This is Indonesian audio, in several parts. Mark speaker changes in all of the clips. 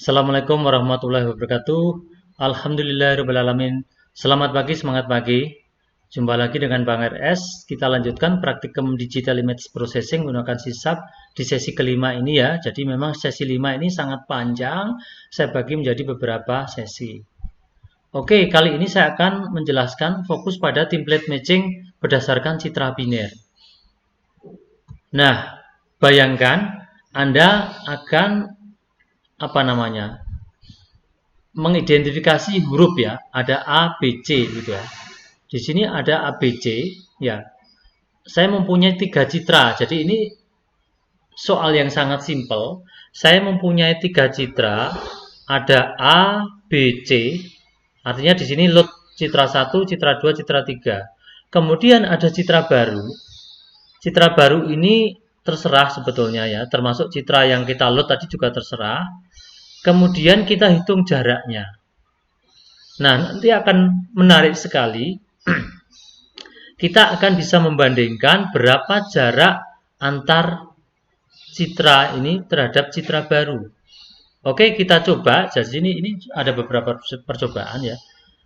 Speaker 1: Assalamualaikum warahmatullahi wabarakatuh. Alhamdulillahirrahmanirrahim. Selamat pagi, semangat pagi. Jumpa lagi dengan Bang RS. Kita lanjutkan praktikum Digital Image Processing menggunakan sisap di sesi kelima ini ya. Jadi memang sesi 5 ini sangat panjang. Saya bagi menjadi beberapa sesi. Oke, kali ini saya akan menjelaskan fokus pada template matching berdasarkan citra biner. Nah, bayangkan Anda akan mengidentifikasi huruf ya, ada A, B, C gitu ya. Di sini ada A, B, C ya. Saya mempunyai 3 citra. Jadi ini soal yang sangat simpel. Saya mempunyai 3 citra, ada A, B, C. Artinya di sini load citra 1, citra 2, citra 3. Kemudian ada citra baru. Citra baru ini terserah sebetulnya ya, termasuk citra yang kita load tadi juga terserah. Kemudian kita hitung jaraknya. Nah, nanti akan menarik sekali. Kita akan bisa membandingkan berapa jarak antar citra ini terhadap citra baru. Oke, kita coba. Jadi ini ada beberapa percobaan ya.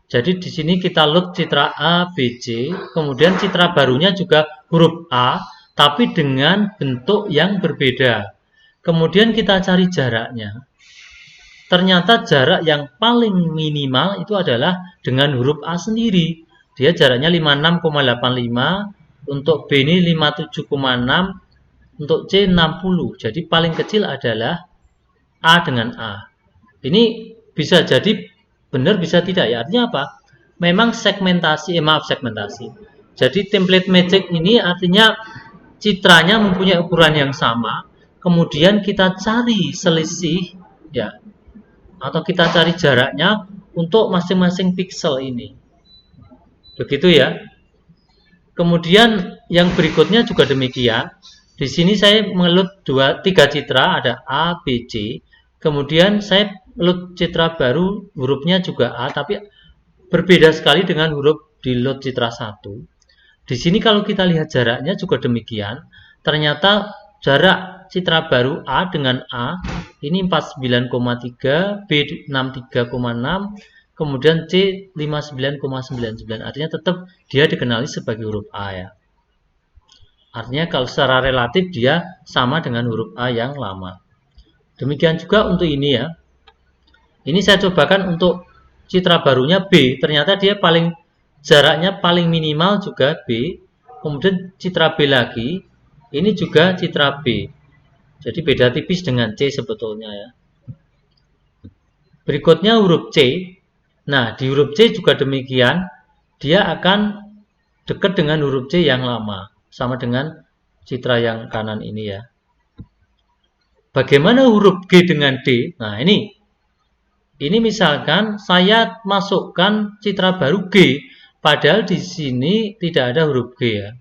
Speaker 1: Jadi di sini kita load citra A, B, C, kemudian citra barunya juga huruf A, tapi dengan bentuk yang berbeda. Kemudian kita cari jaraknya. Ternyata jarak yang paling minimal itu adalah dengan huruf A sendiri. Dia jaraknya 56,85, untuk B ini 57,6, untuk C 60. Jadi paling kecil adalah A dengan A. Ini bisa jadi benar, bisa tidak ya. Artinya apa? Memang segmentasi. Jadi template matching ini artinya citranya mempunyai ukuran yang sama. Kemudian kita cari selisih ya, atau kita cari jaraknya untuk masing-masing pixel ini. Begitu ya. Kemudian yang berikutnya juga demikian. Di sini saya mengelut 3 citra, ada A, B, C. Kemudian saya load citra baru, hurufnya juga A, tapi berbeda sekali dengan huruf di load citra 1. Di sini kalau kita lihat jaraknya juga demikian. Ternyata jarak citra baru A dengan A ini 49,3, B 63,6, kemudian C 59,99. Artinya tetap dia dikenali sebagai huruf A ya. Artinya kalau secara relatif dia sama dengan huruf A yang lama. Demikian juga untuk ini ya. Ini saya cobakan untuk citra barunya B. Ternyata dia jaraknya paling minimal juga B. Kemudian citra B lagi. Ini juga citra B. Jadi beda tipis dengan C sebetulnya ya. Berikutnya huruf C. Nah, di huruf C juga demikian. Dia akan dekat dengan huruf C yang lama. Sama dengan citra yang kanan ini ya. Bagaimana huruf G dengan D? Nah, ini misalkan saya masukkan citra baru G. Padahal di sini tidak ada huruf G ya.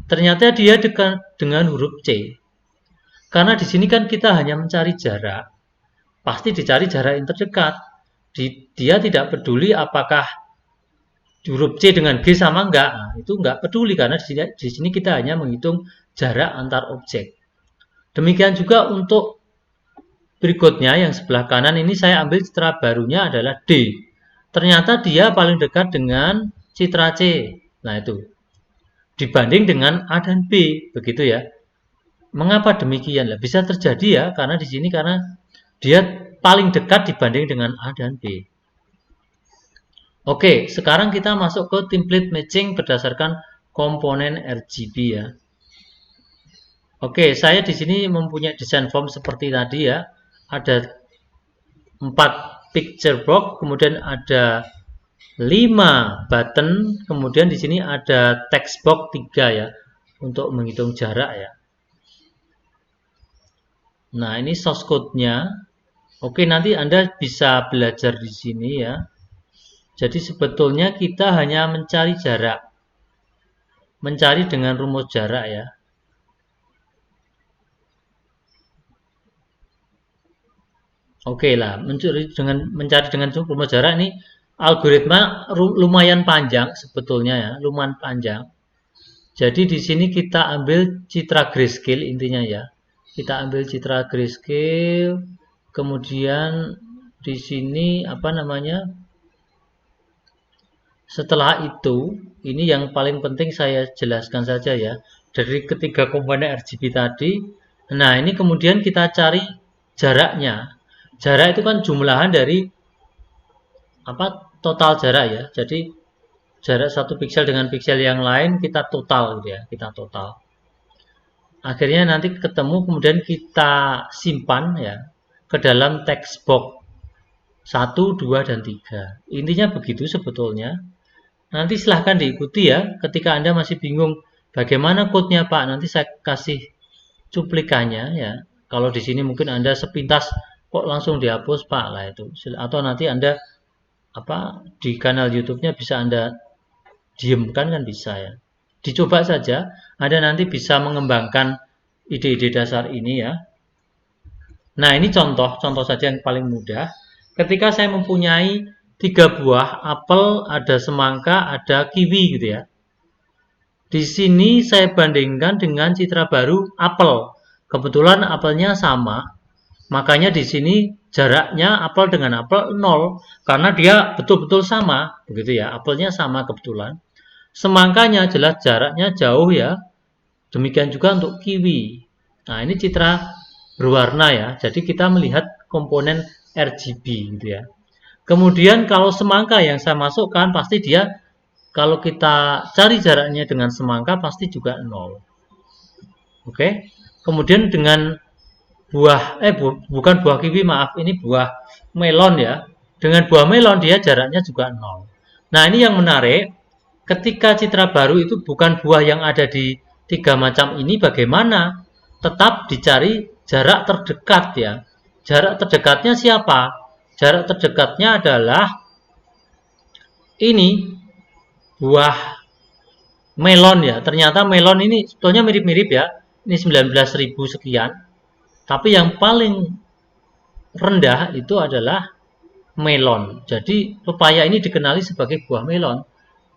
Speaker 1: Ternyata dia dekat dengan huruf C. Karena di sini kan kita hanya mencari jarak. Pasti dicari jarak yang terdekat. Dia tidak peduli apakah huruf C dengan G sama enggak. Nah, itu enggak peduli karena di sini kita hanya menghitung jarak antar objek. Demikian juga untuk berikutnya yang sebelah kanan ini saya ambil citra barunya adalah D. Ternyata dia paling dekat dengan citra C. Nah itu. Dibanding dengan A dan B. Begitu ya. Mengapa demikian? Bisa terjadi ya karena di sini karena dia paling dekat dibanding dengan A dan B. Oke, sekarang kita masuk ke template matching berdasarkan komponen RGB ya. Oke, saya di sini mempunyai desain form seperti tadi ya. Ada 4 picture box, kemudian ada 5 button, kemudian di sini ada text box 3 ya untuk menghitung jarak ya. Nah, ini source code-nya. Oke, nanti Anda bisa belajar di sini ya. Jadi sebetulnya kita hanya mencari jarak. Mencari dengan rumus jarak ya. Oke lah, mencari dengan rumus jarak ini algoritma lumayan panjang sebetulnya ya, lumayan panjang. Jadi di sini kita ambil citra grayscale intinya ya. Kita ambil citra grayscale, kemudian di sini apa namanya? Setelah itu, ini yang paling penting saya jelaskan saja ya. Dari ketiga komponen RGB tadi, nah ini kemudian kita cari jaraknya. Jarak itu kan jumlahan dari apa total jarak ya. Jadi jarak satu piksel dengan piksel yang lain kita total gitu ya, kita total. Akhirnya nanti ketemu kemudian kita simpan ya ke dalam text box 1, 2, dan 3. Intinya begitu sebetulnya. Nanti silahkan diikuti ya. Ketika Anda masih bingung bagaimana code-nya Pak, nanti saya kasih cuplikannya ya. Kalau di sini mungkin Anda sepintas kok langsung dihapus Pak lah itu. Atau nanti Anda apa di kanal YouTube-nya bisa Anda diamkan kan bisa ya. Dicoba saja, Anda nanti bisa mengembangkan ide-ide dasar ini ya. Nah, ini contoh saja yang paling mudah. Ketika saya mempunyai 3 buah apel, ada semangka, ada kiwi gitu ya. Di sini saya bandingkan dengan citra baru apel. Kebetulan apelnya sama, makanya di sini jaraknya apel dengan apel 0 karena dia betul-betul sama, begitu ya. Apelnya sama kebetulan. Semangkanya jelas jaraknya jauh ya. Demikian juga untuk kiwi. Nah, ini citra berwarna ya. Jadi kita melihat komponen RGB gitu ya. Kemudian kalau semangka yang saya masukkan pasti dia kalau kita cari jaraknya dengan semangka pasti juga 0. Oke. Kemudian dengan bukan buah kiwi, maaf, ini buah melon ya. Dengan buah melon dia jaraknya juga 0. Nah, ini yang menarik. Ketika citra baru itu bukan buah yang ada di 3 macam ini, bagaimana? Tetap dicari jarak terdekat ya. Jarak terdekatnya siapa? Jarak terdekatnya adalah ini buah melon ya. Ternyata melon ini sebetulnya mirip-mirip ya. Ini 19.000 sekian. Tapi yang paling rendah itu adalah melon. Jadi pepaya ini dikenali sebagai buah melon.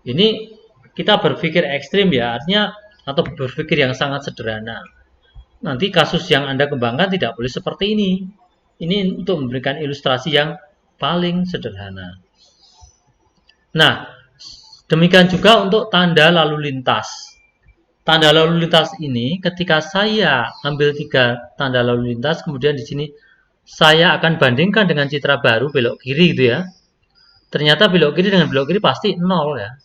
Speaker 1: Ini kita berpikir ekstrim ya, artinya atau berpikir yang sangat sederhana. Nanti kasus yang Anda kembangkan tidak boleh seperti ini. Ini untuk memberikan ilustrasi yang paling sederhana. Nah, demikian juga untuk tanda lalu lintas. Tanda lalu lintas ini ketika saya ambil 3 tanda lalu lintas, kemudian di sini saya akan bandingkan dengan citra baru belok kiri gitu ya. Ternyata belok kiri dengan belok kiri pasti 0 ya.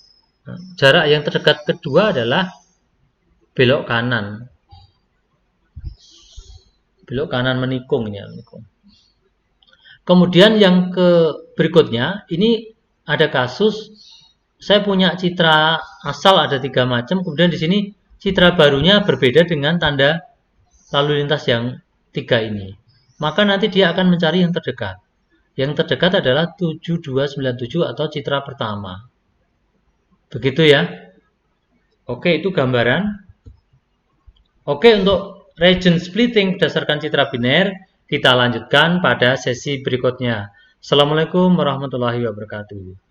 Speaker 1: Jarak yang terdekat kedua adalah belok kanan. Belok kanan menikung ya, menikung. Kemudian yang berikutnya, ini ada kasus saya punya citra asal ada 3 macam, kemudian di sini citra barunya berbeda dengan tanda lalu lintas yang 3 ini. Maka nanti dia akan mencari yang terdekat. Yang terdekat adalah 7297 atau citra pertama. Begitu ya. Oke, itu gambaran. Oke, untuk region splitting berdasarkan citra biner, kita lanjutkan pada sesi berikutnya. Assalamualaikum warahmatullahi wabarakatuh.